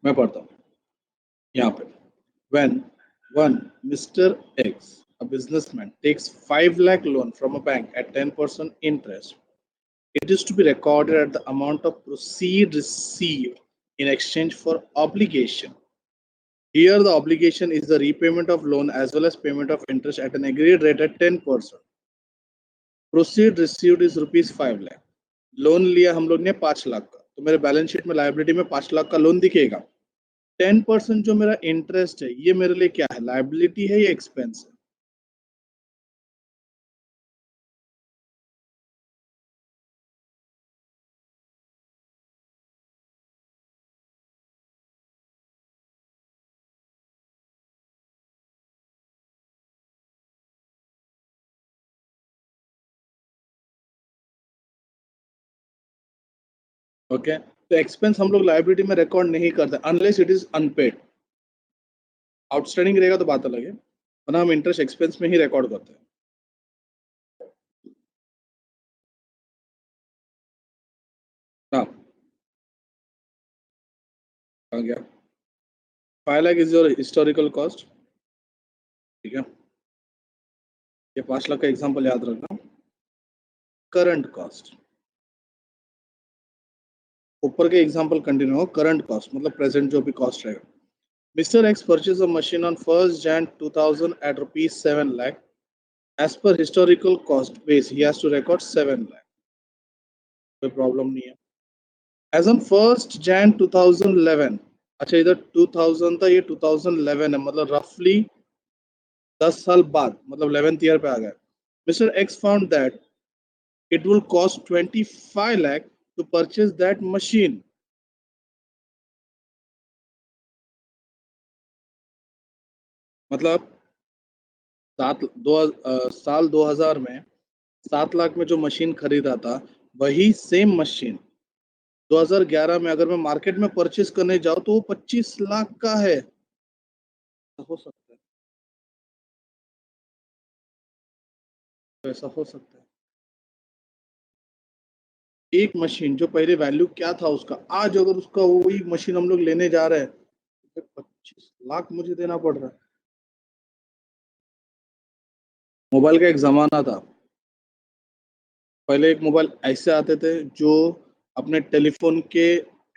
मैं पढ़ता हूँ यहाँ पे। When one Mr. X, a businessman, takes 5 lakh loan from a bank at 10% interest, it is to be recorded at the amount of proceed received in exchange for obligation. Here, the obligation is the repayment of loan as well as payment of interest at an agreed rate at 10%. Proceed received is rupees 5 lakh. Loan लिया हम लोग ने 5 लाख का, तो मेरे balance sheet में liability में 5 लाख का लोन दिखेगा। 10% जो मेरा इंटरेस्ट है, ये मेरे लिए क्या है, लायबिलिटी है या एक्सपेंस है? ओके, तो एक्सपेंस हम लोग लायबिलिटी में रिकॉर्ड नहीं करते unless it is unpaid. Outstanding रहेगा तो बात अलग है, वरना हम इंटरेस्ट एक्सपेंस में ही रिकॉर्ड करते हैं। हाँ, आ गया। 5 lakh is your historical cost. ठीक है, ये 5 लाख का एग्जांपल याद रखना। करंट कॉस्ट, ऊपर के एग्जांपल कंटिन्यू हो। करंट कॉस्ट मतलब प्रेजेंट जो भी कॉस्ट रहेगा। Mister x purchase a machine on 1st Jan 2000 at rupees 7 lakh. As per historical cost base, he has to record 7 lakh. कोई प्रॉब्लम नहीं है। एज ऑन 1st Jan 2011, अच्छा इधर 2000 था, ये 2011 है, मतलब रफली 10 साल बाद, मतलब 11th ईयर पे आ गया। Mister X found that it will cost 25 lakh to purchase that machine. मतलब साल 2000 में 7 लाख में जो मशीन खरीदा था, वही सेम मशीन 2011 में अगर मैं मार्केट में परचेज करने जाऊं तो वो 25 लाख का है। हो सकता है, तो ऐसा हो सकता है। एक मशीन जो पहले वैल्यू क्या था उसका, आज अगर उसका वही मशीन हम लोग लेने जा रहे हैं तो 25 लाख मुझे देना पड़ रहा है। मोबाइल का एक जमाना था, पहले एक मोबाइल ऐसे आते थे जो अपने टेलीफोन के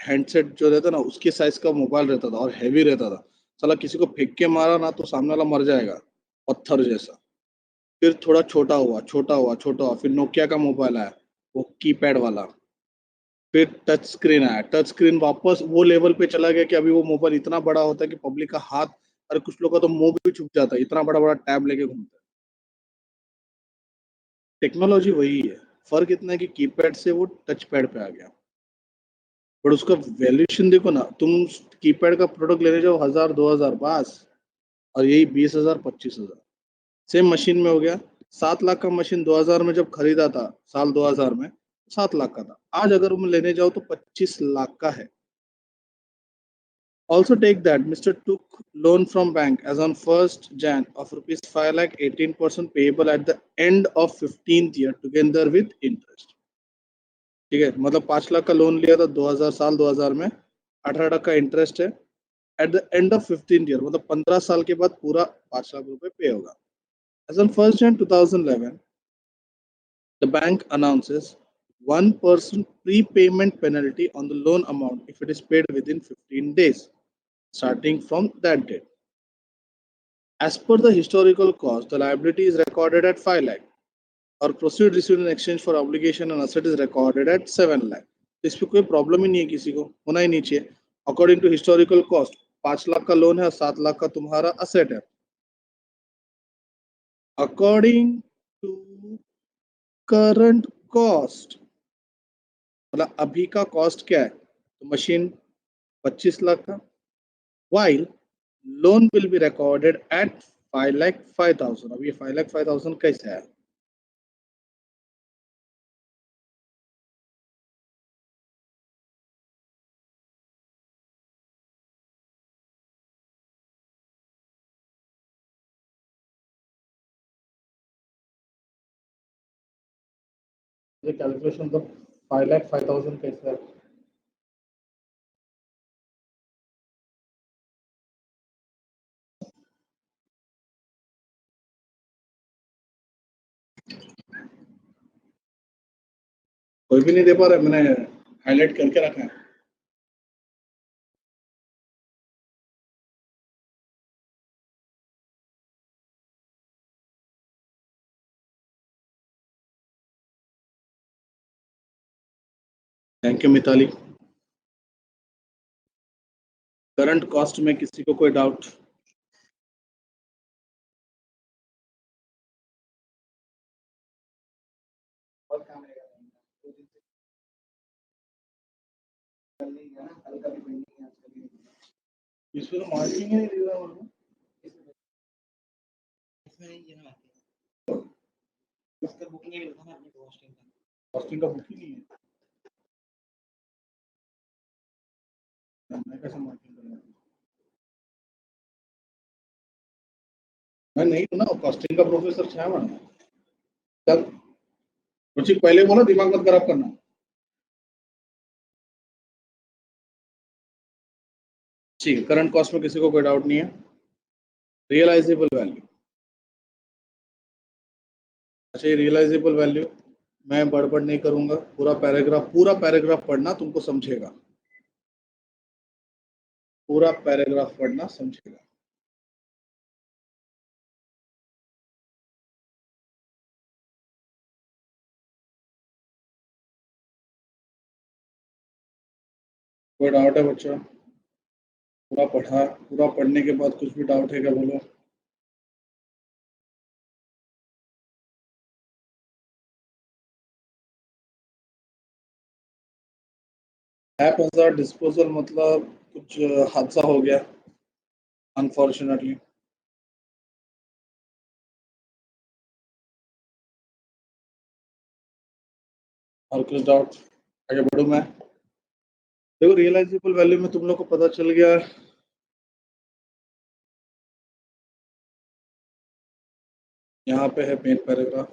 हैंडसेट जो रहता ना उसके साइज का मोबाइल रहता था और हैवी रहता था। साला किसी को फेंक के मारा ना तो सामने वाला मर जाएगा, पत्थर जैसा। फिर थोड़ा छोटा हुआ, छोटा हुआ, छोटा हुआ, फिर नोकिया का मोबाइल आया, वो कीपैड वाला। फिर टच स्क्रीन आया, टच स्क्रीन वापस वो लेवल पे चला गया कि अभी वो मोबाइल इतना बड़ा होता है कि पब्लिक का हाथ, अरे कुछ लोग का तो मुंह भी छुप जाता है, इतना बड़ा बड़ा टैब लेके घूमता है। टेक्नोलॉजी वही है, फर्क इतना है कि कीपैड से वो टच पैड पे आ गया। बट उसका वैल्यूएशन देखो ना, तुम कीपैड का प्रोडक्ट लेने जाओ 1000 2000 बस, और यही 20,000 25,000। सेम मशीन में हो गया। 7 लाख का मशीन 2000 में जब खरीदा था, साल 2000 में 7 लाख का था, आज अगर तुम लेने जाओ तो 25 लाख का है। Also take that Mr. took loan from bank as on 1st Jan of rupees 5 lakh 18% payable at the end of 15th year together with interest। ठीक है, मतलब 5 लाख का लोन लिया था 2000 साल 2000 में, 18 का इंटरेस्ट है। Eight the end of 15 year मतलब 15 साल के बाद पूरा 5 लाख रुपए पे होगा। As on 1st Jan 2011, the bank announces 1% prepayment penalty on the loan amount if it is paid within 15 days starting from that date. As per the historical cost, the liability is recorded at 5 lakh और proceed received in exchange for obligation and asset is recorded at 7 lakh। तो इस पे कोई problem ही नहीं है, किसी को होना ही नहीं चाहिए। According to historical cost 5 lakh का लोन है और 7 लाख का तुम्हारा असेट है। अकॉर्डिंग टू करंट कॉस्ट मतलब अभी का कॉस्ट क्या है, तो मशीन 25 लाख का, while loan will be recorded at 5 lakh 5,000। अब ये 5 lakh 5,000 कैसे है? ये कैलकुलेशन तो 5 लाख 5,000 कैसे है? कोई भी नहीं दे पा रहा है, मैंने हाईलाइट करके रखा है। Thank you Mitali. Current cost में किसी को कोई डाउट? इसमें तो मार्किंग ही नहीं दे रहा हूँ। कॉस्टिंग का बुक ही नहीं है। मैं कैसे मार्किंग करूँगा? मैं नहीं हूँ ना कॉस्टिंग का प्रोफेसर, छा मैं चल कुछ पहले बोला, दिमाग मत खराब करना। ठीक है, करंट कॉस्ट में किसी को कोई डाउट नहीं है। रियलाइजेबल वैल्यू, अच्छा ये रियलाइजेबल वैल्यू मैं बड़बड़ नहीं करूंगा, पूरा पैराग्राफ पढ़ना, तुमको समझेगा। पूरा पैराग्राफ पढ़ना, समझेगा। कोई डाउट है बच्चों? पूरा पढ़ा, पूरा पढ़ने के बाद कुछ भी डाउट है क्या, बोलो। हैप हजार डिस्पोजल मतलब कुछ हादसा हो गया अनफॉर्चुनेटली। और कुछ डाउट? आगे बढ़ू मैं? देखो रियलाइजेबल वैल्यू में तुम लोग को पता चल गया, यहाँ पे है मेन पैराग्राफ,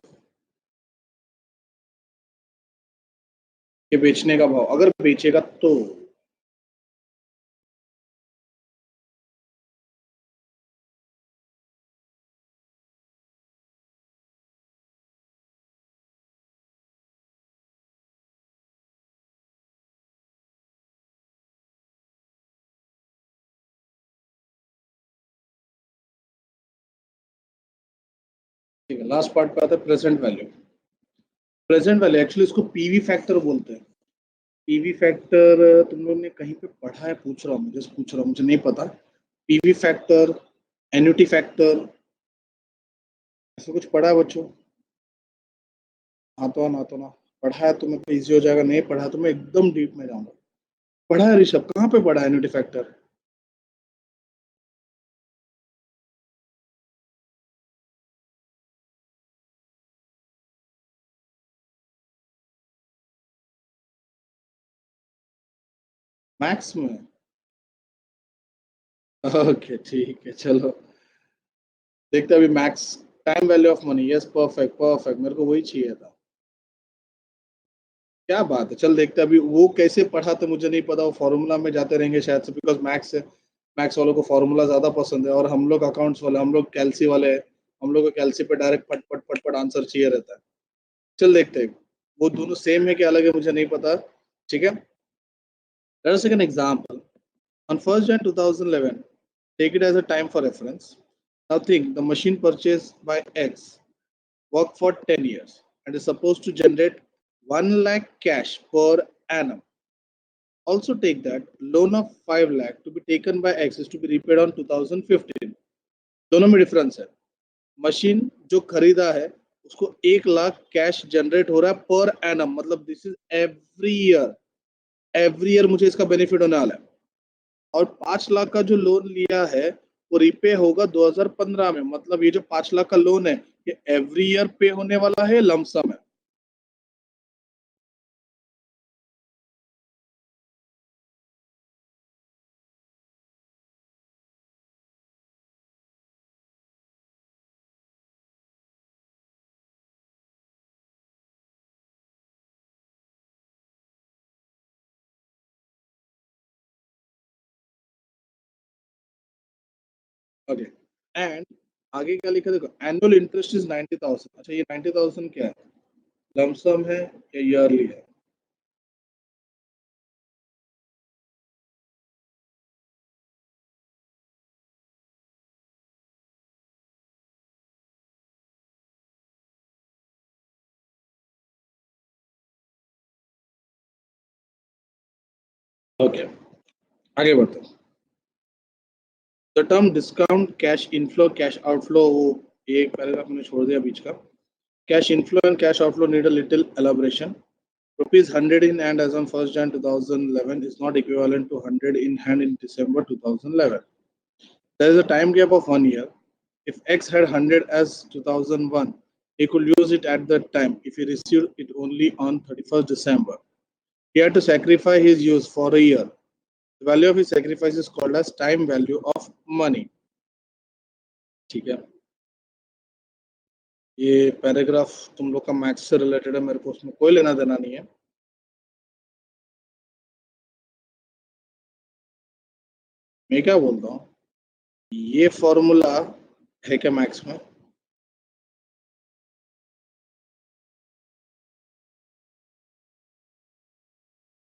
ये बेचने का भाव अगर बेचेगा तो। ठीक है, लास्ट पार्ट पे आता है present value. Present value actually इसको पीवी फैक्टर बोलते हैं। पीवी फैक्टर तुम लोग ने कहीं पे पढ़ा है, पूछ रहा हूँ, मुझे पूछ रहा हूँ, मुझे नहीं पता। पीवी फैक्टर, एन्युटी फैक्टर, ऐसा कुछ पढ़ा है बच्चों? हाँ तो ना, तो ना पढ़ा है तो मैं तो इजी हो जाएगा, नहीं पढ़ा है तो मैं एकदम डीप में जाऊंगा। पढ़ा है ऋषभ, कहाँ पे पढ़ा है एन्युटी फैक्टर? मैथ्स में? ओके ठीक है, चलो देखते हैं अभी max. Time value of money, yes perfect perfect, मेरे को वही चाहिए था। क्या बात है, चल देखते हैं अभी वो कैसे पढ़ा, तो मुझे नहीं पता, वो फॉर्मूला में जाते रहेंगे शायद से, बिकॉज मैथ्स है, मैथ्स वालों को फॉर्मूला ज्यादा पसंद है, और हम लोग अकाउंट्स वाले, हम लोग कैलसी वाले हैं, हम लोग को कैलसी पे डायरेक्ट पट पट पट पट आंसर चाहिए रहता है। चल देखते हैं वो दोनों सेम है कि अलग है, मुझे नहीं पता। ठीक है, let us take an example. On 1st Jan 2011, take it as a time for reference. Now think the machine purchased by X worked for 10 years and is supposed to generate 1 lakh cash per annum. Also take that loan of 5 lakh to be taken by X is to be repaid on 2015. दोनों में difference है। Machine जो खरीदा है उसको 1 lakh cash generate हो रहा है पर एनम, मतलब this is every year, every year मुझे इसका बेनिफिट होने वाला है। और 5 लाख का जो लोन लिया है वो रिपे होगा 2015 में, मतलब ये जो 5 लाख का लोन है ये एवरी ईयर पे होने वाला है, लमसम है। ओके, एंड आगे क्या लिखा देखो, एनुअल इंटरेस्ट इज 90,000। अच्छा ये 90,000 क्या है, लमसम है या ईयरली है? ओके, आगे बढ़ते हैं। The term discount, cash inflow, cash outflow, वो एक पैराग्राफ मैंने छोड़ दिया बीच का. Cash inflow and cash outflow need a little elaboration. Rupees 100 in hand as on 1st Jan 2011 is not equivalent to 100 in hand in December 2011. There is a time gap of 1 year. If X had 100 as 2001, he could use it at that time if he received it only on 31st December. He had to sacrifice his use for a year. The value of his sacrifice is called as time value of money. ठीक है, ये paragraph तुम लोग का maths से related है, मेरे को उसमें कोई लेना देना नहीं है. मैं क्या बोलता हूँ, ये फॉर्मूला है क्या मैथ्स में?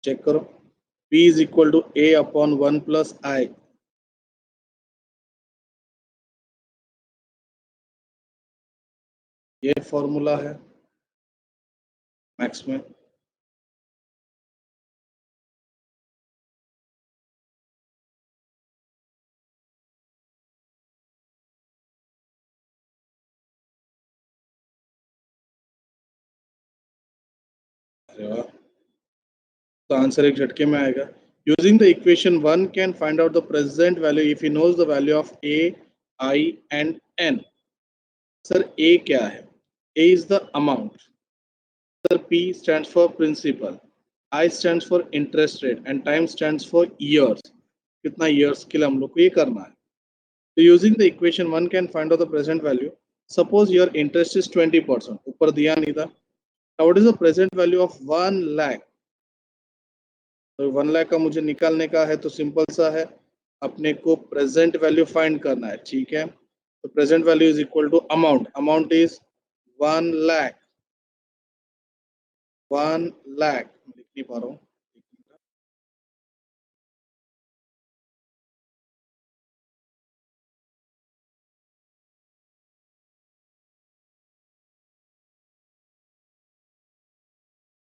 चेक करो. P is equal to A upon 1 plus I. ये फॉर्मूला है मैथ्स में. अरे वाह, तो आंसर एक झटके में आएगा. Using the equation one can find out the present value if he knows the value of A, I and N. Sir A क्या है? A is the amount. Sir P stands for principal, I stands for interest rate and time stands for years. कितना years के लिए हम लोग को ये करना है. So using the equation, one can find out the present value. Suppose your interest is 20%. ऊपर दिया नहीं था. Now what is the present value of 1 lakh? तो 1 लाख का मुझे निकालने का है, तो सिंपल सा है, अपने को प्रेजेंट वैल्यू फाइंड करना है. ठीक है, तो present value is equal to amount. Amount is 1 lakh. 1 lakh लिख नहीं पा रहा हूँ.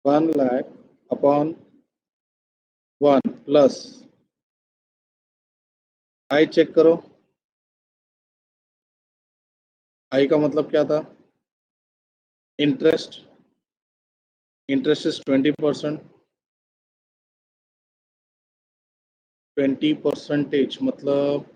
1 lakh upon 1 plus I. Check करो, आई का मतलब क्या था? इंटरेस्ट. Interest is 20%. 20% मतलब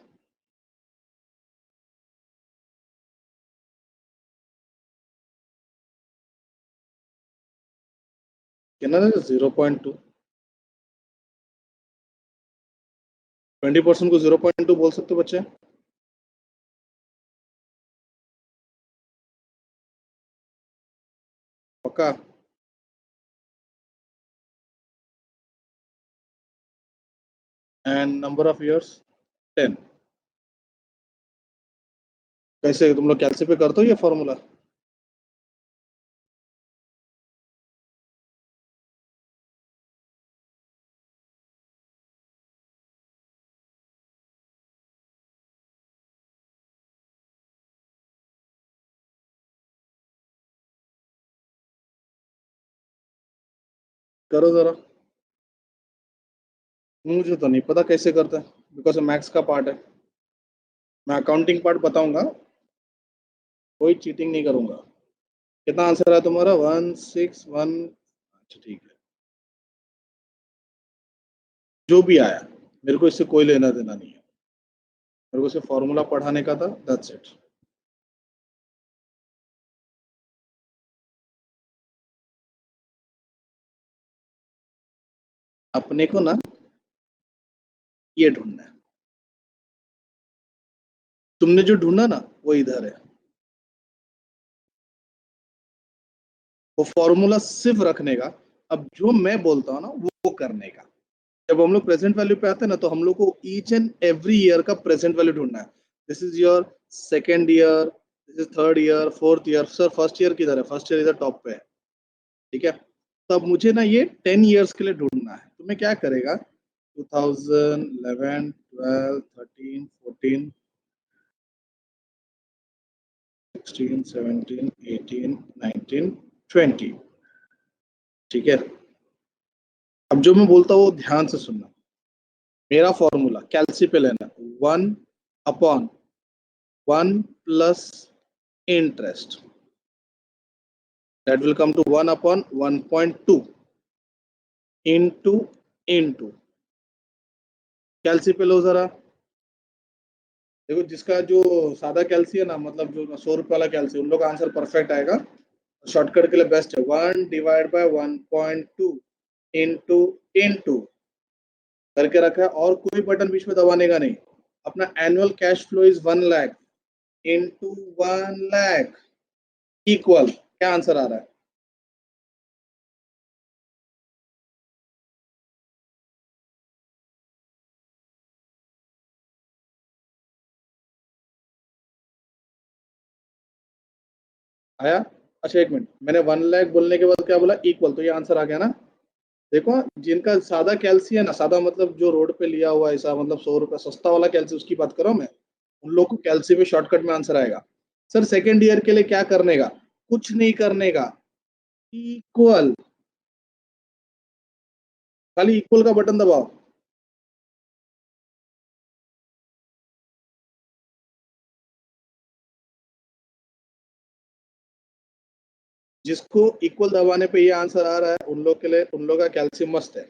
कितना है? 0.2. 20% को 0.2 बोल सकते हो बच्चे? पक्का? And number of years 10. कैसे तुम लोग कैलसी पे करते हो ये फॉर्मूला? करो जरा, मुझे तो नहीं पता कैसे करते हैं, बिकॉज मैथ्स का पार्ट है. मैं अकाउंटिंग पार्ट बताऊंगा, कोई चीटिंग नहीं करूंगा. कितना आंसर है तुम्हारा? 161. अच्छा ठीक है, जो भी आया मेरे को इससे कोई लेना देना नहीं है. मेरे को सिर्फ फॉर्मूला पढ़ाने का था, दैट्स इट. अपने को ना ये ढूंढना है. तुमने जो ढूंढा ना वो इधर है. वो फॉर्मूला सिर्फ रखने का. अब जो मैं बोलता हूँ ना वो करने का. जब हम लोग प्रेजेंट वैल्यू पे आते हैं ना, तो हम लोग को ईच एंड एवरी ईयर का प्रेजेंट वैल्यू ढूंढना है. This is your second year, this is third year, fourth year. Sir first year किधर है? फर्स्ट ईयर इधर टॉप पे है. ठीक है, तो अब मुझे ना ये 10 ईयर्स के लिए ढूंढना है. तो मैं क्या करेगा, 2011, 12, 13, 14, 16, 17, 18, 19, 20. ठीक है, अब जो मैं बोलता हूँ वो ध्यान से सुनना. मेरा फॉर्मूला कैल्सी पे लेना, 1/1 plus interest, that will come to 1/1.2 into कैल्सी पे लो जरा। देखो जिसका जो सादा कैल्सी है ना, मतलब जो 100 रुपये वाला कैल्सी, उन लोग का आंसर परफेक्ट आएगा। शॉर्टकट के लिए बेस्ट है 1/1.2 इंटू करके रखा है, और कोई बटन बीच में दबाने का नहीं। अपना annual cash flow is 1 lakh into 1 lakh equal, क्या आंसर आ रहा है? आया? अच्छा एक मिनट, मैंने 1 लाख बोलने के बाद क्या बोला? इक्वल, तो ये आंसर आ गया ना। देखो जिनका सादा कैल्सी है ना, सादा मतलब जो रोड पे लिया हुआ ऐसा, मतलब 100 रुपये सस्ता वाला कैल्सी, उसकी बात करो मैं, उन लोग को कैल्सी में शॉर्टकट में आंसर आएगा। सर सेकेंड ईयर के लिए क्या करने का? कुछ नहीं करने का, इक्वल, खाली इक्वल का बटन दबाओ। जिसको इक्वल दबाने पे ये आंसर आ रहा है, उन लोग के लिए, उन लोग का कैल्शियम मस्त है।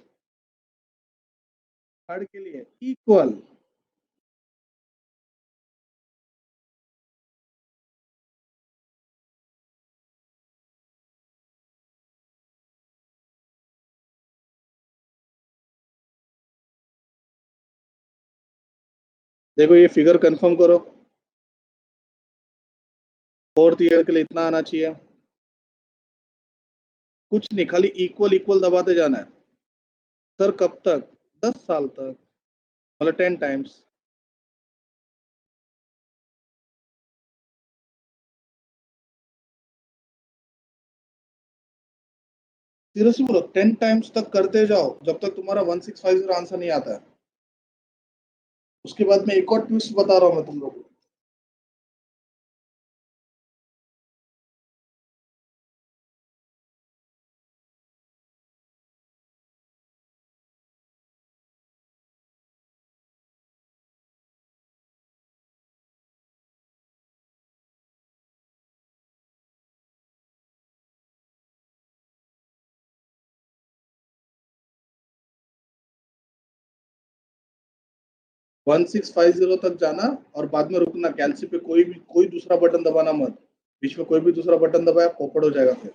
थर्ड के लिए इक्वल। देखो ये फिगर कंफर्म करो, फोर्थ ईयर के लिए इतना आना चाहिए। कुछ नहीं, खाली इक्वल इक्वल दबाते जाना है। सर कब तक? 10 साल तक, मतलब 10 टाइम्स। सीरियसली बोलो, 10 टाइम्स तक करते जाओ जब तक तुम्हारा 1650 आंसर नहीं आता है। उसके बाद में एक और ट्विस्ट बता रहा हूँ मैं तुम लोग को। वन सिक्स फाइव जीरो तक जाना, और बाद में रुकना, कैल्सी पे कोई भी कोई दूसरा बटन दबाना मत। बीच में कोई भी दूसरा बटन दबाया पोपड़ हो जाएगा फिर।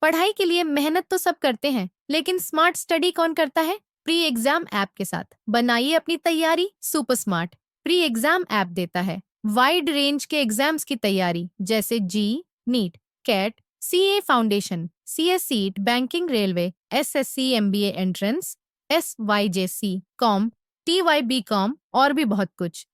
पढ़ाई के लिए मेहनत तो सब करते हैं, लेकिन स्मार्ट स्टडी कौन करता है? प्री एग्जाम ऐप के साथ बनाइए अपनी तैयारी super smart. Pre exam app देता है वाइड रेंज के एग्जाम्स की तैयारी, जैसे JEE, NEET, CAT, CA foundation, CSEET, banking, railway, SSC, MBA entrance, SYJC, com, TY com और भी बहुत कुछ।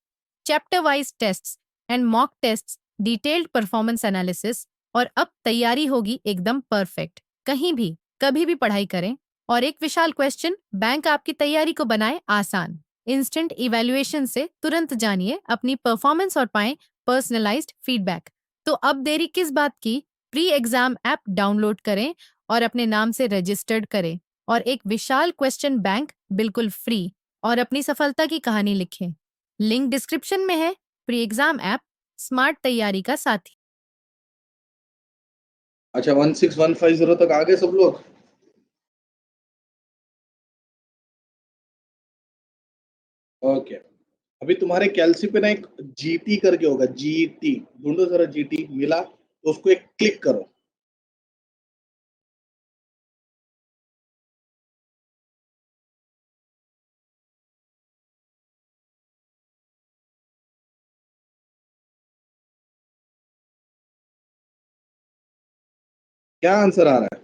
Chapter wise tests and mock tests, detailed performance analysis, और अब तैयारी होगी एकदम परफेक्ट। कहीं भी कभी भी पढ़ाई करें। और एक विशाल क्वेश्चन बैंक आपकी तैयारी को बनाए आसान। इंस्टेंट इवैल्यूएशन से तुरंत जानिए अपनी परफॉर्मेंस और पाएं पर्सनलाइज्ड फीडबैक। तो अब देरी किस बात की? प्री एग्जाम ऐप डाउनलोड करें और अपने नाम से रजिस्टर्ड करें, और एक विशाल क्वेश्चन बैंक बिल्कुल फ्री, और अपनी सफलता की कहानी लिखें। लिंक डिस्क्रिप्शन में है। प्री एग्जाम ऐप, स्मार्ट तैयारी का साथी। अच्छा 16150 तक आ गए सब लोग? ओके। अभी तुम्हारे कैल्सी पे ना एक जीटी करके होगा, जीटी, ढूंढो जरा, जीटी मिला तो उसको एक क्लिक करो। क्या आंसर आ रहा है?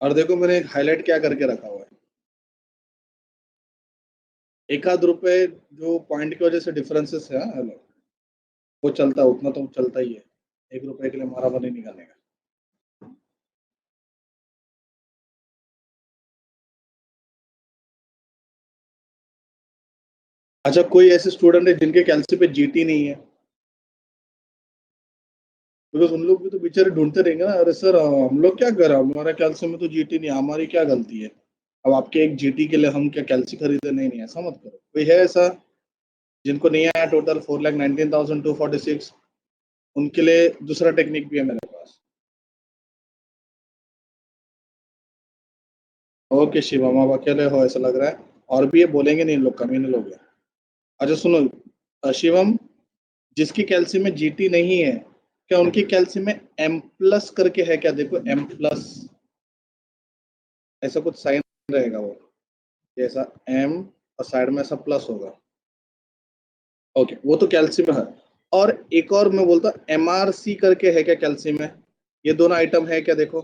और देखो मैंने एक हाईलाइट क्या करके रखा हुआ है, एक आध रुपए जो पॉइंट की वजह से डिफरेंसेस है, हेलो, वो चलता है, उतना तो चलता ही है। 1 रुपए के लिए मारा मारी नहीं करने का। अच्छा, कोई ऐसे स्टूडेंट है जिनके कैलसी पे जीटी नहीं है? बिकॉज उन लोग भी तो बेचारे ढूंढते रहेंगे ना, अरे सर हम लोग क्या कर रहे हैं, हमारा कैलसी में तो जीटी नहीं है, हमारी क्या गलती है, अब आपके एक जीटी के लिए हम क्या कैलसी खरीदे? नहीं नहीं, ऐसा मत करो। कोई है ऐसा जिनको नहीं आया टोटल 4,19,246? उनके लिए दूसरा टेक्निक भी है मेरे पास। ओके शिवम, आप अकेले हो ऐसा लग रहा है, और भी ये बोलेंगे नहीं, इन लोग कमीने लोग हैं। अच्छा सुनो, शिवम, जिसकी कैल्सी में जीटी नहीं है, क्या उनकी कैल्सी में एम प्लस करके है क्या? देखो एम प्लस, ऐसा कुछ साइन रहेगा वो, जैसा एम और साइड में ऐसा प्लस होगा। ओके, वो तो कैल्सी में है। और एक और मैं बोलता, एमआरसी करके है क्या कैल्सी में? ये दोनों आइटम है क्या? देखो।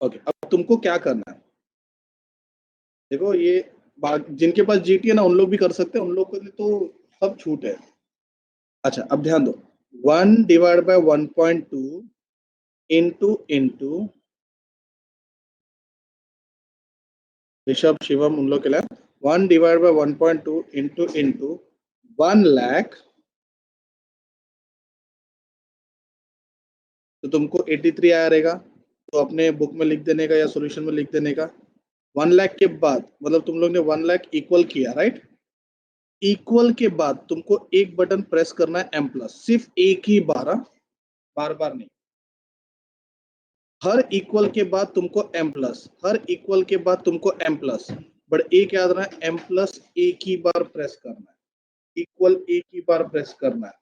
ओके, अब तुमको क्या करना है, देखो ये जिनके पास जीटी है ना, उन लोग भी कर सकते हैं, उन लोग के लिए तो सब छूट है। अच्छा अब ध्यान दो, 1/1.2 इंटू ऋषभ शिवम उन लोग के लिए 1/1.2 इंटू 1 लाख, तो तुमको 83 आया रहेगा। तो अपने बुक में लिख देने का या सॉल्यूशन में लिख देने का। 1 लाख के बाद मतलब तुम लोग ने 1 लाख इक्वल किया, राइट? इक्वल के बाद तुमको एक बटन प्रेस करना है, एम प्लस, सिर्फ एक ही बार, हाँ? बार बार नहीं। हर इक्वल के बाद तुमको एम प्लस, हर इक्वल के बाद तुमको एम प्लस, बट एक याद रखना, एम प्लस एक ही बार प्रेस करना है, इक्वल एक ही बार प्रेस करना है।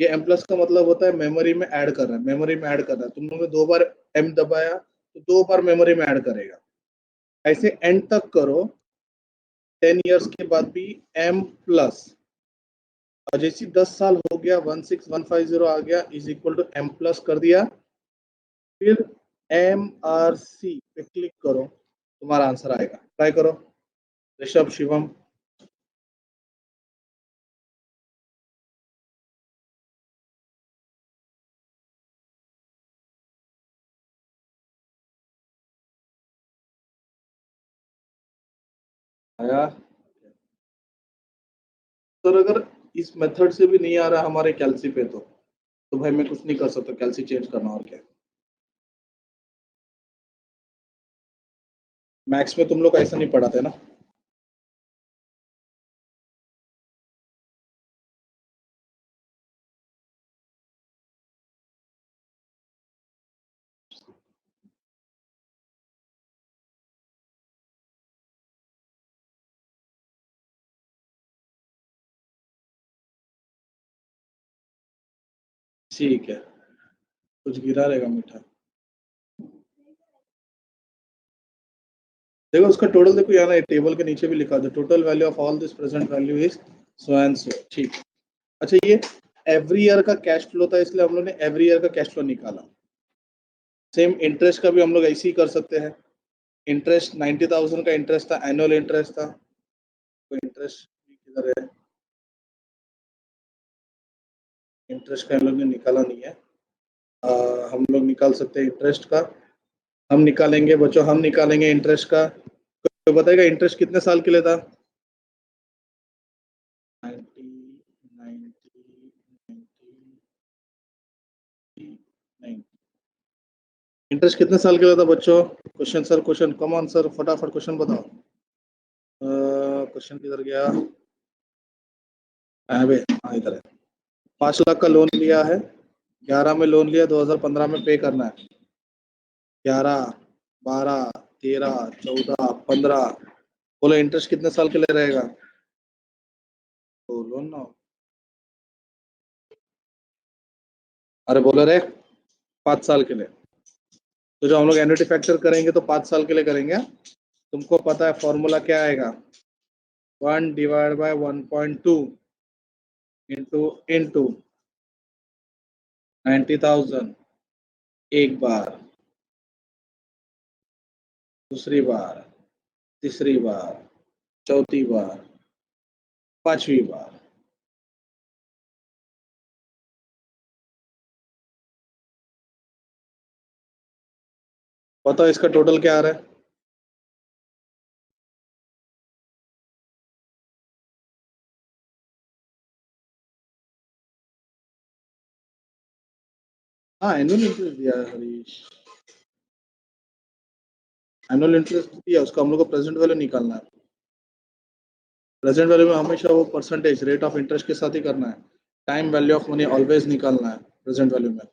ये एम प्लस का मतलब होता है मेमोरी में ऐड कर रहा है, मेमोरी में ऐड कर रहा है। तुम लोगों ने 2 बार एम दबाया तो 2 बार मेमोरी में ऐड करेगा। ऐसे एंड तक करो, 10 इयर्स के बाद भी एम प्लस। और जैसे 10 साल हो गया, 16150 आ गया, is equal to M plus कर दिया, फिर एम आर सी पे क्लिक करो, तुम्हारा आंसर आएगा। ट्राई करो ऋषभ शिवम। आया? सर अगर इस मेथड से भी नहीं आ रहा हमारे कैल्सी पे, तो भाई मैं कुछ नहीं कर सकता, कैल्सी चेंज करना और क्या। मैथ्स में तुम लोग ऐसा नहीं पढ़ाते ना। ठीक है, कुछ गिरा रहेगा मीठा। देखो उसका टोटल, देखो यहाँ ना टेबल के नीचे भी लिखा था, total value of all this present value is so and so. ठीक। अच्छा, ये एवरी ईयर का कैश फ्लो था, इसलिए हम लोग ने एवरी ईयर का कैश फ्लो निकाला। सेम इंटरेस्ट का भी हम लोग ऐसे ही कर सकते हैं। इंटरेस्ट 90,000 का इंटरेस्ट था, एनुअल इंटरेस्ट था। तो इंटरेस्ट किधर है? इंटरेस्ट का हम लोग ने निकाला नहीं है। हम लोग निकाल सकते हैं इंटरेस्ट का। हम निकालेंगे बच्चों, हम निकालेंगे इंटरेस्ट का। तो बताएगा इंटरेस्ट कितने साल के लिए था? 90, 90, 90। इंटरेस्ट कितने साल के लिए था बच्चों? Question sir, question, come on sir, फटाफट क्वेश्चन बताओ। क्वेश्चन किधर गया? अबे हाँ, इधर है। 5 लाख का लोन लिया है, 11 में लोन लिया, 2015 में पे करना है। 11, 12, 13, 14, 15। बोलो इंटरेस्ट कितने साल के लिए रहेगा? बोलो ना। अरे बोलो रे, 5 साल के लिए। तो जो हम लोग एन्युटी फैक्टर करेंगे तो 5 साल के लिए करेंगे। तुमको पता है फॉर्मूला क्या आएगा? 1/1.2 इंटू इंटू 90,000, एक बार, दूसरी बार, तीसरी बार, चौथी बार, पांचवी बार। बताओ इसका टोटल क्या आ रहा है? हाँ एनुअल इंटरेस्ट दिया है हरीश, एनुअल इंटरेस्ट दिया, उसका हम लोग को प्रेजेंट वैल्यू निकालना है। प्रेजेंट वैल्यू में हमेशा वो परसेंटेज रेट ऑफ इंटरेस्ट के साथ ही करना है। Time value of money always निकालना है प्रेजेंट वैल्यू में।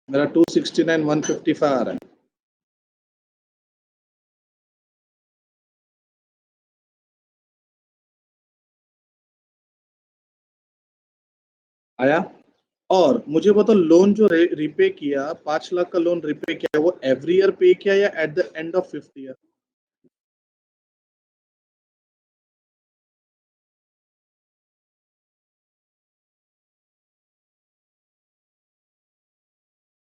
मेरा 269,155 आ रहा है। आया। और मुझे बताओ लोन जो रिपे किया, 5 लाख का लोन रिपे किया, वो एवरी ईयर पे किया या at the end of 5th year?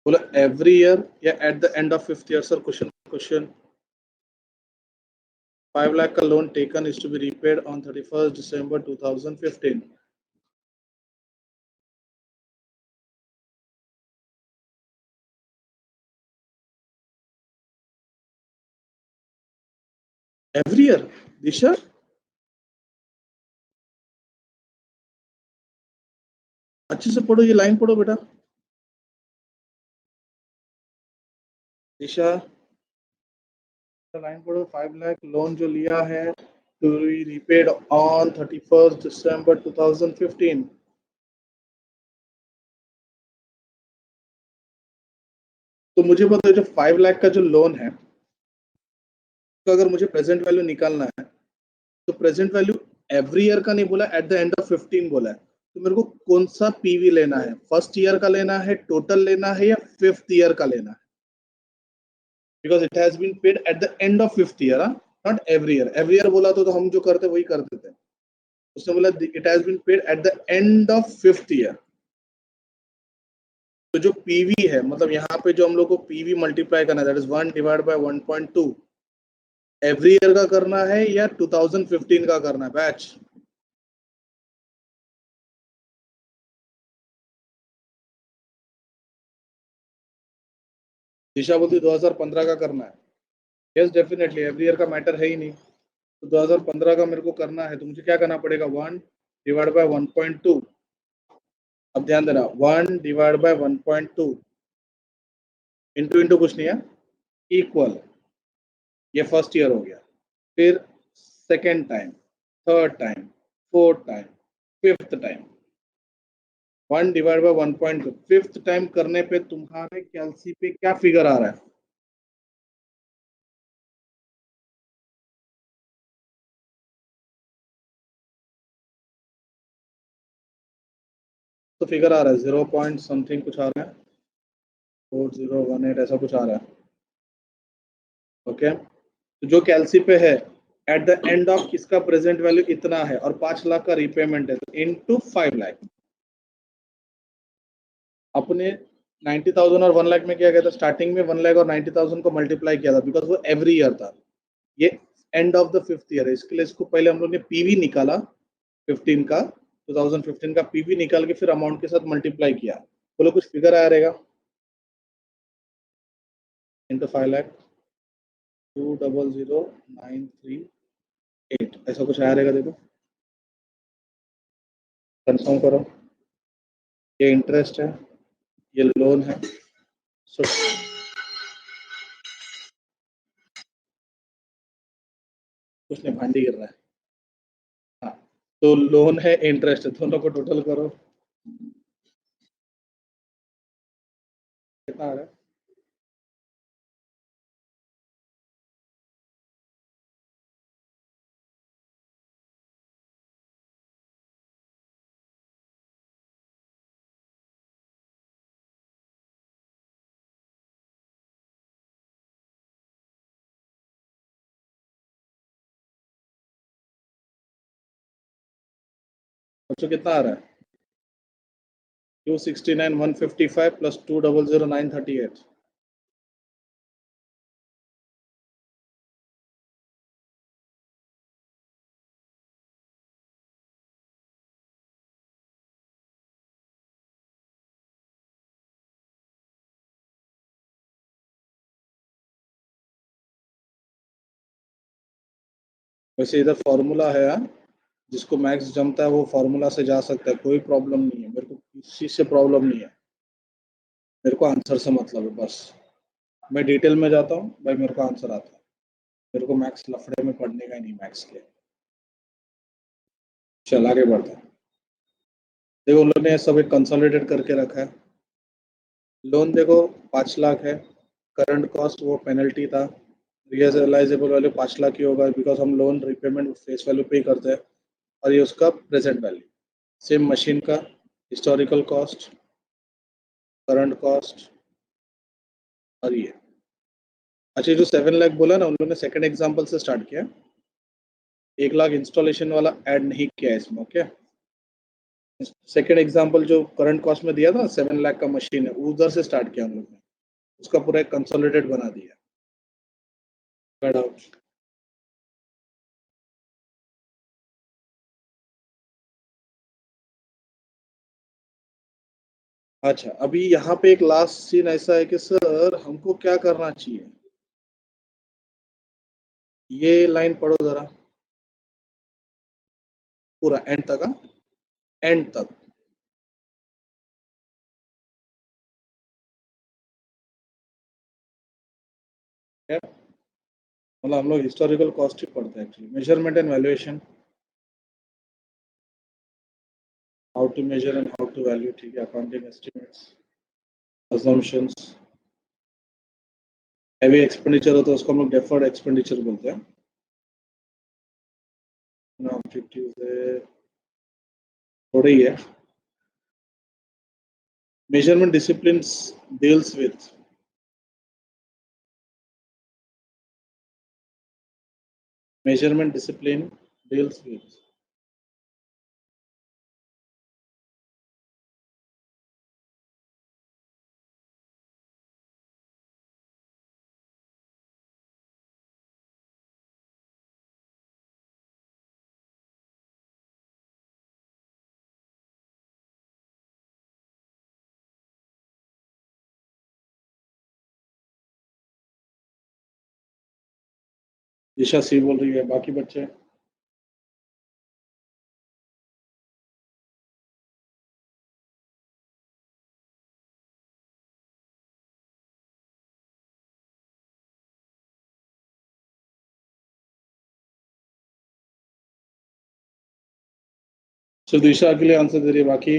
बोला एवरी ईयर या at the end of 5th year? Sir question 5 lakh का loan taken is to be repaid on 31st December 2015। Every year. Disha अच्छे से पढ़ो, ये लाइन पढ़ो बेटा। दिशा लाइन पढ़ो। 5 लाख लोन जो लिया है to be repaid on 31st December 2015। तो मुझे बताओ जो 5 लाख का जो लोन है, तो अगर मुझे प्रेजेंट वैल्यू निकालना है, तो प्रेजेंट वैल्यू एवरी ईयर का नहीं बोला, एट द एंड ऑफ 15 बोला है। तो मेरे को कौन सा पीवी लेना है? फर्स्ट ईयर का लेना है, टोटल लेना है, या 5th ईयर का लेना है? Because it has been paid at the end of 5th year, not every year. Every year बोला तो हम जो करते वही कर देते। उसने बोला it has been paid at the end of 5th year. तो जो पीवी है, मतलब यहाँ पे जो हम लोग को पीवी मल्टीप्लाई करना है, दैट इज 1/1.2, एवरी ईयर का करना है या 2015 का करना है बैच? दिशा बोलती 2015 का करना है। यस डेफिनेटली, एवरी ईयर का मैटर है ही नहीं। तो 2015 का मेरे को करना है, तो मुझे क्या करना पड़ेगा? 1/1.2। अब ध्यान देना, 1/1.2 इंटू इंटू कुछ नहीं है, इक्वल। ये फर्स्ट ईयर हो गया। फिर second time, third time, fourth time, fifth time. 1/1.2 fifth time करने पे तुम्हारे कैलसी पे क्या फिगर आ रहा है? तो फिगर आ रहा है 0 पॉइंट समथिंग कुछ आ रहा है, 4018 ऐसा कुछ आ रहा है। ओके, तो जो कैलसी पे है, एट द एंड ऑफ इसका प्रेजेंट वैल्यू इतना है और 5 लाख का रिपेमेंट है, तो इनटू 5 लाख। अपने 90,000 और 1 लाख में क्या किया था? स्टार्टिंग में 1 लाख और 90,000 को मल्टीप्लाई किया था, बिकॉज वो एवरी ईयर था। ये end of the 5th year है, इसके लिए इसको पहले हम लोग ने पीवी निकाला 15 का, 2015 का पीवी निकाल के फिर अमाउंट के साथ मल्टीप्लाई किया। बोलो कुछ फिगर आया रहेगा, इंटू 5 लाख, 200,938 ऐसा कुछ आया रहेगा। देखो कंफर्म करो। ये इंटरेस्ट है, ये लोन है। सो कुछ नहीं, भांडी गिर रहा है। हाँ, तो लोन है, इंटरेस्ट है, दोनों को टोटल करो, कितना आ रहा है? बच्चों कितना आ रहा है? 269,155 प्लस 200,938। वैसे इधर फॉर्मूला है, हाँ? जिसको मैक्स जमता है वो फॉर्मूला से जा सकता है, कोई प्रॉब्लम नहीं है, मेरे को किसी से प्रॉब्लम नहीं है, मेरे को आंसर से मतलब है बस। मैं डिटेल में जाता हूँ भाई, मेरे को आंसर आता है, मेरे को मैक्स लफड़े में पढ़ने का ही नहीं मैक्स के। चल आगे बढ़ते हैं। देखो उन लोग ने सब एक कंसोलिडेट करके रखा है। लोन देखो 5 लाख है, करंट कॉस्ट वो पेनल्टी था, रियलाइजेबल वैल्यू 5 लाख ही होगा बिकॉज हम लोन रिपेमेंट फेस वैल्यू पे ही करते हैं, और ये उसका प्रेजेंट वैल्यू। सेम मशीन का हिस्टोरिकल कॉस्ट, करंट कॉस्ट, और ये। अच्छा जो 7 लाख बोला ना, उन लोगों ने सेकंड एग्जांपल से स्टार्ट किया, 1 लाख इंस्टॉलेशन वाला ऐड नहीं किया है इसमें। ओके, सेकंड एग्जांपल जो करंट कॉस्ट में दिया था 7 लाख का मशीन है, उधर से स्टार्ट किया हम लोग ने, उसका पूरा एक कंसोलिडेट बना दिया। अच्छा अभी यहाँ पे एक लास्ट सीन ऐसा है कि सर हमको क्या करना चाहिए, ये लाइन पढ़ो जरा पूरा एंड तक, एंड तक। क्या मतलब हम लोग हिस्टोरिकल कॉस्ट ही पढ़ते हैं actually, measurement and valuation, how to measure and how to value, ठीक है, accounting estimates, assumptions, heavy expenditure हो तो उसको हम लोग डेफर्ड एक्सपेंडिचर बोलते हैं ना, ऑब्जेक्टिव है थोड़ा ही है। Measurement discipline deals with, measurement discipline deals with दिशा सी बोल रही है, बाकी बच्चे सिर्फ दिशा के लिए आंसर दे रही है, बाकी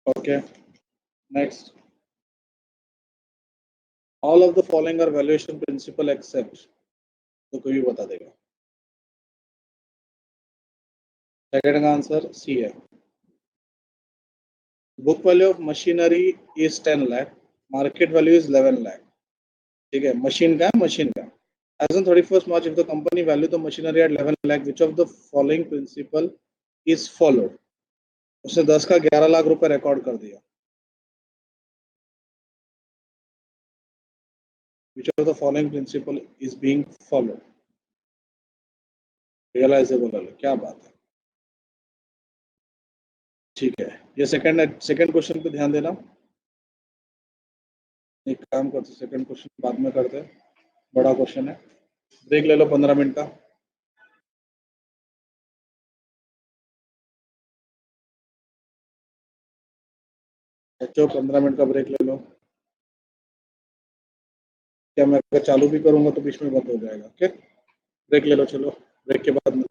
okay. Next, all of the following are valuation principle except, तो कोई भी बता देगा। सेकंड का आंसर सी है, book value of machinery is 10 lakh, market value is 11 lakh. ठीक है, मशीन का, मशीन का as on 31st March, if the company value the machinery at 11 lakh, which of the following principle is followed? उसने 10 का 11 लाख रुपए record कर दिया। Which of the following principle is being followed? Realisable है, क्या बात है। ठीक है, ये सेकंड क्वेश्चन पे ध्यान देना। एक काम करते, सेकंड क्वेश्चन बाद में करते हैं, बड़ा क्वेश्चन है। ब्रेक ले लो 15 मिनट का। बच्चों 15 मिनट का ब्रेक ले लो। क्या मैं अगर चालू भी करूंगा तो बीच में बंद हो जाएगा। ओके, ब्रेक ले लो, चलो ब्रेक के बाद